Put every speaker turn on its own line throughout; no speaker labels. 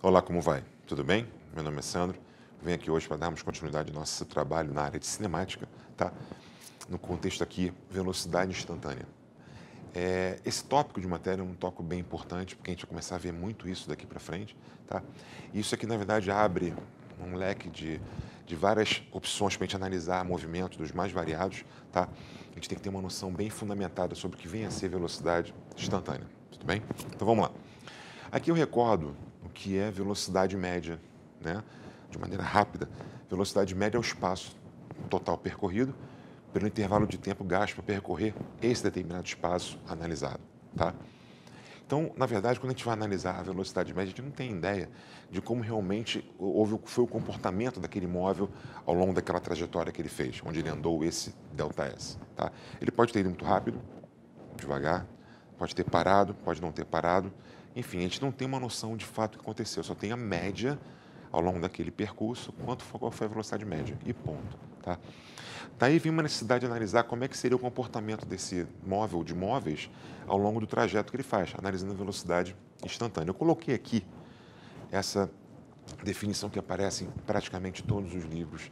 Olá, como vai? Tudo bem? Meu nome é Sandro. Venho aqui hoje para darmos continuidade ao nosso trabalho na área de cinemática, tá? No contexto aqui, velocidade instantânea. Esse tópico de matéria é um tópico bem importante, porque a gente vai começar a ver muito isso daqui para frente, tá? E isso aqui, na verdade, abre um leque de várias opções para a gente analisar movimentos dos mais variados, tá? A gente tem que ter uma noção bem fundamentada sobre o que vem a ser velocidade instantânea, tudo bem? Então vamos lá. Aqui eu recordo o que é velocidade média, né? De maneira rápida. Velocidade média é o espaço total percorrido pelo intervalo de tempo gasto para percorrer esse determinado espaço analisado, tá? Então, na verdade, quando a gente vai analisar a velocidade média, a gente não tem ideia de como realmente foi o comportamento daquele móvel ao longo daquela trajetória que ele fez, onde ele andou esse ΔS, tá? Ele pode ter ido muito rápido, devagar, pode ter parado, pode não ter parado. Enfim, a gente não tem uma noção de fato do que aconteceu, só tem a média ao longo daquele percurso, qual foi a velocidade média e ponto. Tá? Daí vem uma necessidade de analisar como é que seria o comportamento desse móvel, de móveis, ao longo do trajeto que ele faz, analisando a velocidade instantânea. Eu coloquei aqui essa definição que aparece em praticamente todos os livros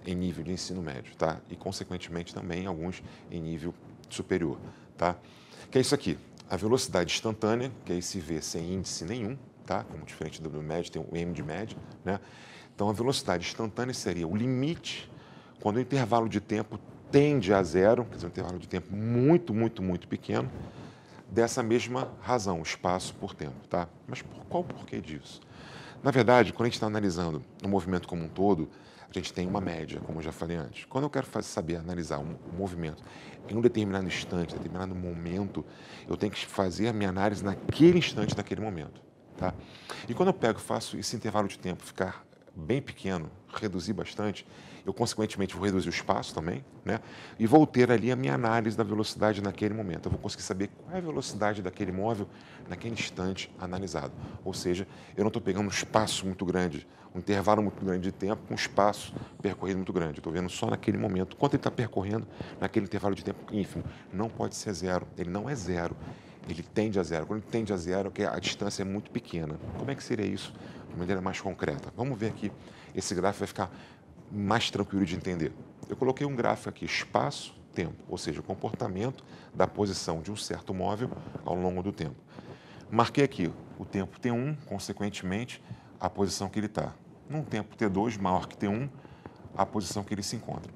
em nível de ensino médio, tá? E, consequentemente, também alguns em nível superior, tá? Que é isso aqui, a velocidade instantânea, que aí se vê sem índice nenhum, tá? Como diferente do médio, tem o M de média, né? Então, a velocidade instantânea seria o limite quando o intervalo de tempo tende a zero, quer dizer, um intervalo de tempo muito pequeno, dessa mesma razão, espaço por tempo, tá? Mas qual o porquê disso? Na verdade, quando a gente está analisando o movimento como um todo, a gente tem uma média, como eu já falei antes. Quando eu quero saber analisar um movimento em um determinado instante, determinado momento, eu tenho que fazer a minha análise naquele instante, naquele momento. Tá? E quando eu pego e faço esse intervalo de tempo ficar bem pequeno, reduzir bastante, eu, consequentemente, vou reduzir o espaço também, né? E vou ter ali a minha análise da velocidade naquele momento. Eu vou conseguir saber qual é a velocidade daquele móvel naquele instante analisado. Ou seja, eu não estou pegando um espaço muito grande, um intervalo muito grande de tempo, com um espaço percorrido muito grande. Estou vendo só naquele momento, quanto ele está percorrendo naquele intervalo de tempo ínfimo. Não pode ser zero, ele não é zero. Ele tende a zero. Quando ele tende a zero, é que a distância é muito pequena. Como é que seria isso de maneira mais concreta? Vamos ver aqui. Esse gráfico vai ficar mais tranquilo de entender. Eu coloquei um gráfico aqui, espaço, tempo, ou seja, o comportamento da posição de um certo móvel ao longo do tempo. Marquei aqui o tempo T1, consequentemente, a posição que ele está. Num tempo T2 maior que T1, a posição que ele se encontra.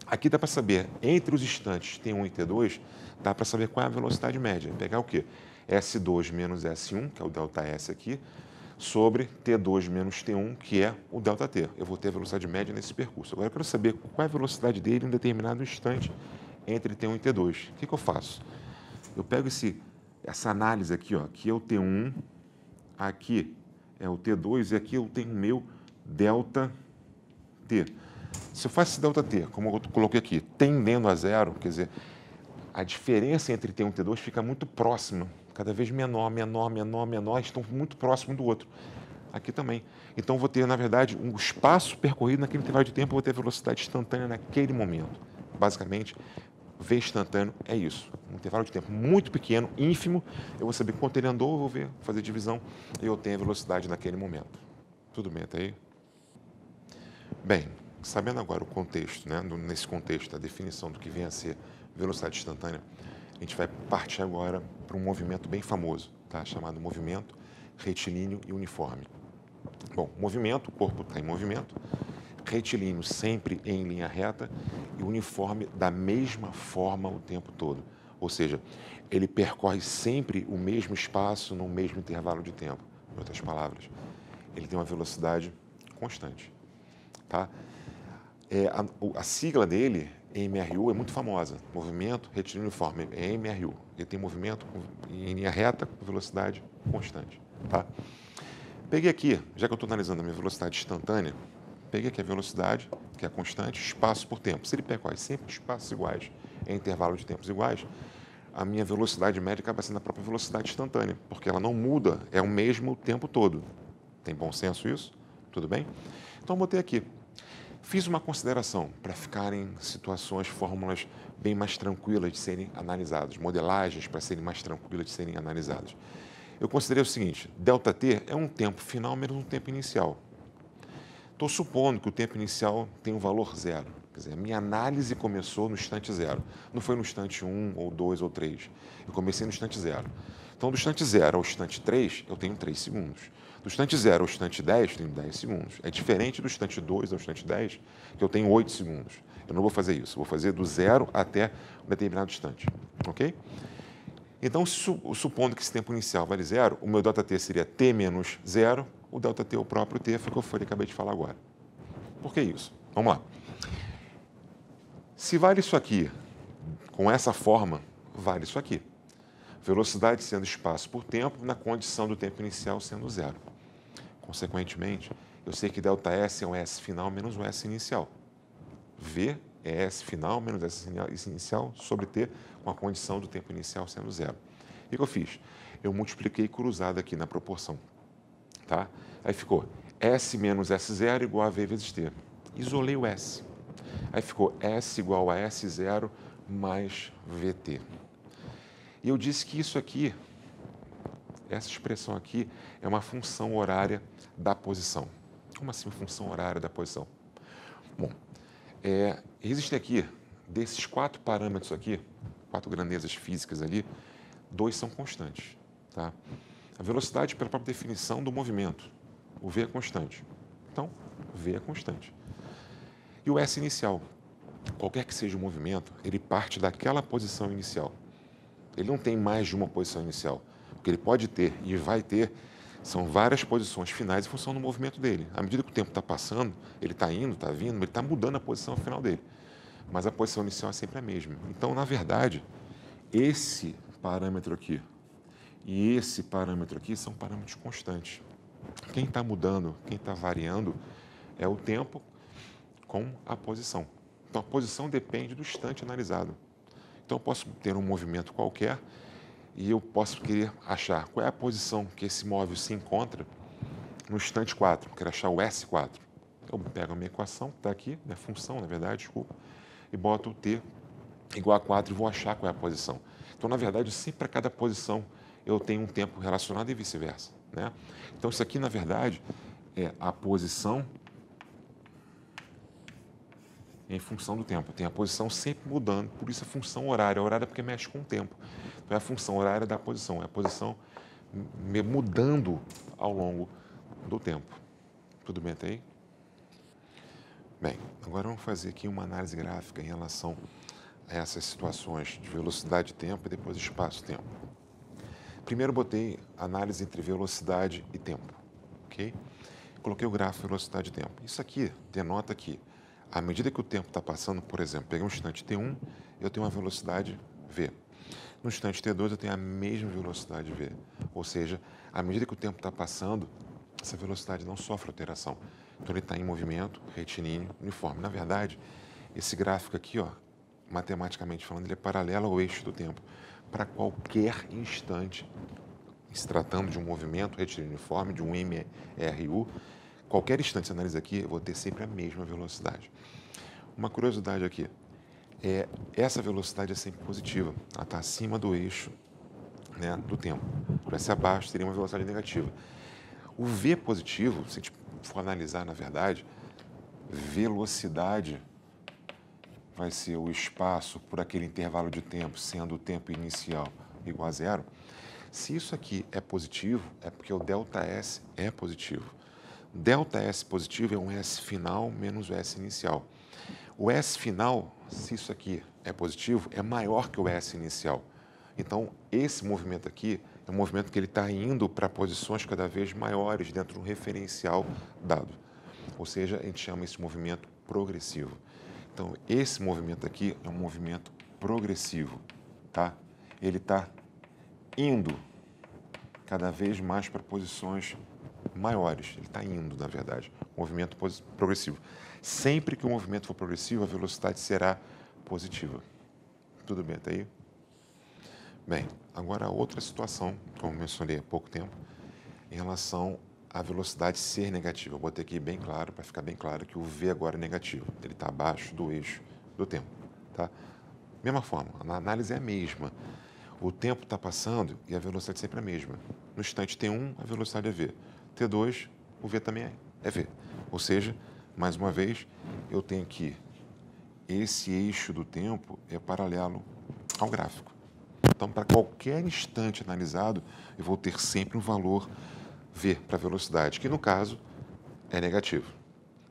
Aqui dá para saber, entre os instantes T1 e T2, dá para saber qual é a velocidade média. Pegar o quê? S2 menos S1, que é o ΔS aqui, sobre T2 menos T1, que é o ΔT. Eu vou ter a velocidade média nesse percurso. Agora eu quero saber qual é a velocidade dele em um determinado instante entre T1 e T2. O que eu faço? Eu pego essa análise aqui, ó, aqui é o T1, aqui é o T2 e aqui eu tenho o meu ΔT. Se eu faço esse ΔT, como eu coloquei aqui, tendendo a zero, quer dizer, a diferença entre T1 e T2 fica muito próxima, cada vez menor, estão muito próximos do outro. Aqui também. Então, vou ter, na verdade, um espaço percorrido naquele intervalo de tempo, eu vou ter velocidade instantânea naquele momento. Basicamente, V instantâneo é isso. Um intervalo de tempo muito pequeno, ínfimo, eu vou saber quanto ele andou, eu vou ver, fazer divisão, e eu tenho a velocidade naquele momento. Tudo bem até aí? Bem, sabendo agora o contexto, né, nesse contexto, a definição do que vem a ser velocidade instantânea, a gente vai partir agora para um movimento bem famoso, tá, chamado movimento retilíneo e uniforme. Bom, movimento, o corpo está em movimento, retilíneo sempre em linha reta e uniforme da mesma forma o tempo todo. Ou seja, ele percorre sempre o mesmo espaço no mesmo intervalo de tempo. Em outras palavras, ele tem uma velocidade constante. Tá? A sigla dele, MRU, é muito famosa. Movimento retilíneo uniforme, é MRU. Ele tem movimento em linha reta com velocidade constante. Tá? Peguei aqui, já que eu estou analisando a minha velocidade instantânea, peguei aqui a velocidade, que é constante, espaço por tempo. Se ele percorre sempre espaços iguais, em intervalo de tempos iguais, a minha velocidade média acaba sendo a própria velocidade instantânea, porque ela não muda, é o mesmo o tempo todo. Tem bom senso isso? Tudo bem? Então, eu botei aqui. Fiz uma consideração para ficarem situações, fórmulas bem mais tranquilas de serem analisadas, modelagens para serem mais tranquilas de serem analisadas. eu considerei o seguinte, ΔT é um tempo final menos um tempo inicial. Estou supondo que o tempo inicial tem um valor zero. Quer dizer, a minha análise começou no instante zero. Não foi no instante 1, ou 2, ou 3. Eu comecei no instante zero. Então, do instante 0 ao instante 3, eu tenho 3 segundos. Do instante 0 ao instante 10, eu tenho 10 segundos. É diferente do instante 2 ao instante 10, que eu tenho 8 segundos. Eu não vou fazer isso. Vou fazer do zero até um determinado instante. Ok? Então, supondo que esse tempo inicial vale zero, o meu ΔT seria t menos zero, o ΔT é o próprio t, foi o que eu falei, acabei de falar agora. Por que isso? Vamos lá. Se vale isso aqui, com essa forma, vale isso aqui. Velocidade sendo espaço por tempo, na condição do tempo inicial sendo zero. Consequentemente, eu sei que ΔS é um S final menos um S inicial. V é S final menos S inicial sobre T, com a condição do tempo inicial sendo zero. O que eu fiz? Eu multipliquei cruzado aqui na proporção. Tá? Aí ficou S menos S0 igual a V vezes T. Isolei o S. Aí ficou S igual a S0 mais VT. E eu disse que isso aqui, essa expressão aqui, é uma função horária da posição. Como assim função horária da posição? Bom, existem aqui, desses 4 parâmetros aqui, 4 grandezas físicas ali, 2 são constantes. Tá? A velocidade, pela própria definição do movimento, o V é constante. Então, V é constante. E o S inicial, qualquer que seja o movimento, ele parte daquela posição inicial. Ele não tem mais de uma posição inicial. O que ele pode ter e vai ter são várias posições finais em função do movimento dele. À medida que o tempo está passando, ele está indo, está vindo, ele está mudando a posição final dele. Mas a posição inicial é sempre a mesma. Então, na verdade, esse parâmetro aqui e esse parâmetro aqui são parâmetros constantes. Quem está mudando, quem está variando é o tempo com a posição. Então, a posição depende do instante analisado. Então, eu posso ter um movimento qualquer e eu posso querer achar qual é a posição que esse móvel se encontra no instante 4. Eu quero achar o S4. Eu pego a minha equação, que está aqui, minha função, na verdade, desculpa, e boto o T igual a 4 e vou achar qual é a posição. Então, na verdade, sempre para cada posição eu tenho um tempo relacionado e vice-versa. Né? Então, isso aqui, na verdade, é a posição em função do tempo. Tem a posição sempre mudando, por isso a função horária. Horária é porque mexe com o tempo. Então, é a função horária da posição, é a posição mudando ao longo do tempo. Tudo bem até aí? Bem, agora vamos fazer aqui uma análise gráfica em relação a essas situações de velocidade e tempo e depois espaço-tempo. Primeiro botei análise entre velocidade e tempo, ok? Coloquei o gráfico velocidade e tempo. Isso aqui denota que, à medida que o tempo está passando, por exemplo, peguei um instante T1, eu tenho uma velocidade V. No instante T2, eu tenho a mesma velocidade V. Ou seja, à medida que o tempo está passando, essa velocidade não sofre alteração. Então, ele está em movimento, retilíneo, uniforme. Na verdade, esse gráfico aqui, ó, matematicamente falando, ele é paralelo ao eixo do tempo. Para qualquer instante, se tratando de um movimento retilíneo uniforme, de um MRU, qualquer instante que você analisa aqui, eu vou ter sempre a mesma velocidade. Uma curiosidade aqui, essa velocidade é sempre positiva, ela está acima do eixo, né, do tempo. Se estivesse abaixo, teria uma velocidade negativa. O V positivo, se a gente for analisar, na verdade, velocidade vai ser o espaço por aquele intervalo de tempo, sendo o tempo inicial igual a zero. Se isso aqui é positivo, é porque o ΔS é positivo. ΔS positivo é um S final menos o S inicial. O S final, se isso aqui é positivo, é maior que o S inicial. Então, esse movimento aqui é um movimento que ele está indo para posições cada vez maiores dentro de um referencial dado. Ou seja, a gente chama esse movimento progressivo. Então, esse movimento aqui é um movimento progressivo, tá? Ele está indo cada vez mais para posições maiores. Ele está indo, na verdade, movimento progressivo. Sempre que o movimento for progressivo, a velocidade será positiva. Tudo bem até aí? Bem, agora outra situação, como mencionei há pouco tempo, em relação à velocidade ser negativa. Eu botei aqui bem claro, para ficar bem claro, que o V agora é negativo. Ele está abaixo do eixo do tempo. Tá? Mesma forma, a análise é a mesma. O tempo está passando e a velocidade sempre é a mesma. no instante T1, a velocidade é v. T2, o v também é v. Ou seja, mais uma vez, eu tenho que esse eixo do tempo é paralelo ao gráfico. Então, para qualquer instante analisado, eu vou ter sempre um valor v para a velocidade, que no caso é negativo.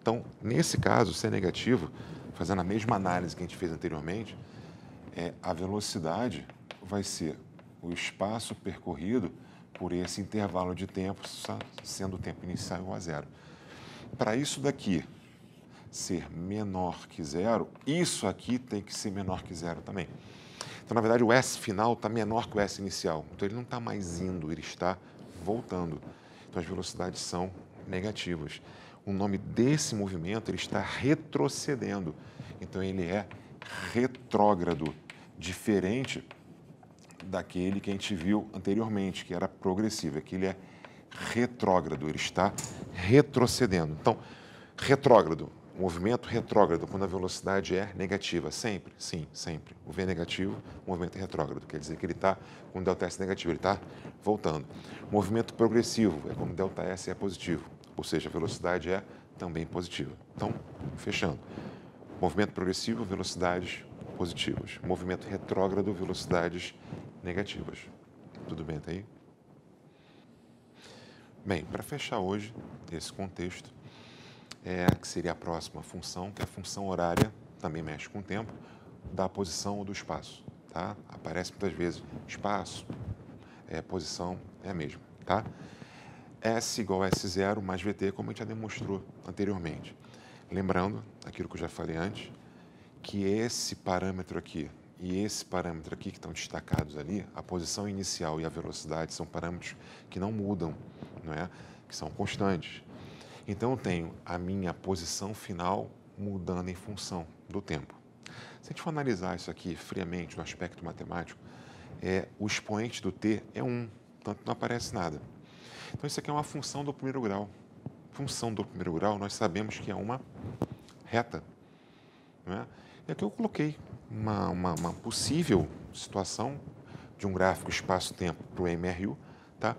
Então, nesse caso, se é negativo, fazendo a mesma análise que a gente fez anteriormente, a velocidade vai ser o espaço percorrido por esse intervalo de tempo, sendo o tempo inicial igual a zero. Para isso daqui ser menor que zero, isso aqui tem que ser menor que zero também. Então, na verdade, o S final está menor que o S inicial. Então, ele não está mais indo, ele está voltando. Então, as velocidades são negativas. O nome desse movimento, ele está retrocedendo. Então, ele é retrógrado, diferente daquele que a gente viu anteriormente, que era progressivo. Aqui ele é retrógrado, ele está retrocedendo. Então, retrógrado, movimento retrógrado, quando a velocidade é negativa. Sempre? Sim, sempre. O V é negativo, o movimento é retrógrado. Quer dizer que ele está com ΔS negativo, ele está voltando. Movimento progressivo é quando ΔS é positivo, ou seja, a velocidade é também positiva. Então, fechando. Movimento progressivo, velocidades positivas. Movimento retrógrado, velocidades negativas. Tudo bem até aí? Bem, para fechar hoje esse contexto, que seria a próxima função, que é a função horária, também mexe com o tempo, da posição ou do espaço. Tá? Aparece muitas vezes espaço, posição é a mesma. Tá? S igual a S0 mais VT, como a gente já demonstrou anteriormente. Lembrando, aquilo que eu já falei antes, que esse parâmetro aqui e esse parâmetro aqui que estão destacados ali, a posição inicial e a velocidade são parâmetros que não mudam, não é? Que são constantes. Então, eu tenho a minha posição final mudando em função do tempo. Se a gente for analisar isso aqui friamente, no aspecto matemático, o expoente do t é 1, portanto, não aparece nada. Então, isso aqui é uma função do primeiro grau. Função do primeiro grau, nós sabemos que é uma reta. Não é? E aqui eu coloquei uma possível situação de um gráfico espaço-tempo para o MRU, tá?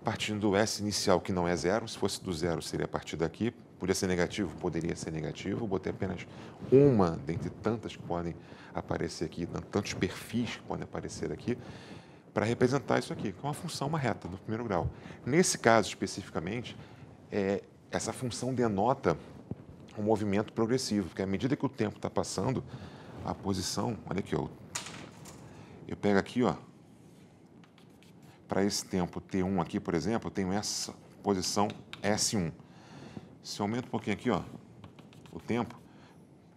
Partindo do S inicial, que não é zero. Se fosse do zero, seria a partir daqui. Podia ser negativo? Poderia ser negativo. Botei apenas uma dentre tantas que podem aparecer aqui, tantos perfis que podem aparecer aqui, para representar isso aqui, que é uma função, uma reta do primeiro grau. Nesse caso, especificamente, essa função denota um movimento progressivo, porque à medida que o tempo está passando, a posição, olha aqui, ó, eu pego aqui, ó, para esse tempo T1 aqui, por exemplo, eu tenho essa posição S1. Se eu aumento um pouquinho aqui, ó, o tempo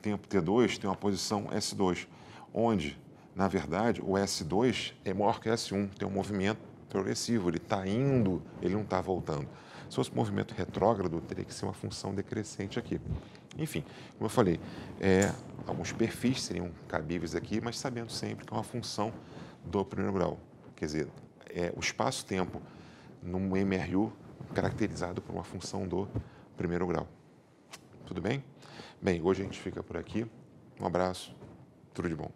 T2 tem uma posição S2, onde, na verdade, o S2 é maior que o S1, tem um movimento progressivo, ele está indo, ele não está voltando. Se fosse um movimento retrógrado, teria que ser uma função decrescente aqui. Enfim, como eu falei, alguns perfis seriam cabíveis aqui, mas sabendo sempre que é uma função do primeiro grau. Quer dizer, o espaço-tempo num MRU caracterizado por uma função do primeiro grau. Tudo bem? Bem, hoje a gente fica por aqui. Um abraço, tudo de bom.